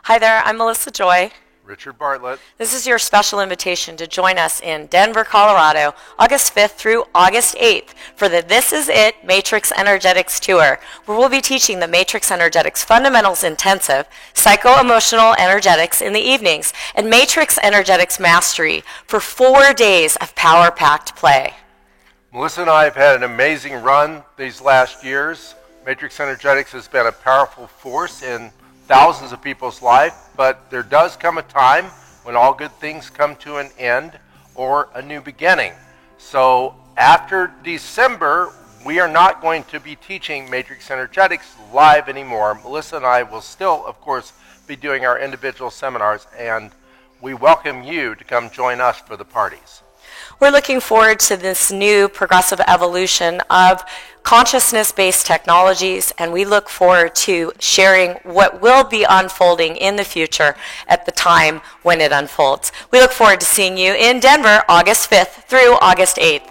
Hi there, I'm Melissa Joy. Richard Bartlett. This is your special invitation to join us in Denver, Colorado, August 5th through August 8th for the This Is It Matrix Energetics Tour, where we'll be teaching the Matrix Energetics Fundamentals Intensive, Psycho-Emotional Energetics in the evenings, and Matrix Energetics Mastery for 4 days of power-packed play. Melissa and I have had an amazing run these last years. Matrix Energetics has been a powerful force in thousands of people's life, but there does come a time when all good things come to an end or a new beginning. So after December, we are not going to be teaching Matrix Energetics live anymore. Melissa and I will still, of course, be doing our individual seminars, and we welcome you to come join us for the parties. We're looking forward to this new progressive evolution of consciousness-based technologies, and we look forward to sharing what will be unfolding in the future at the time when it unfolds. We look forward to seeing you in Denver, August 5th through August 8th.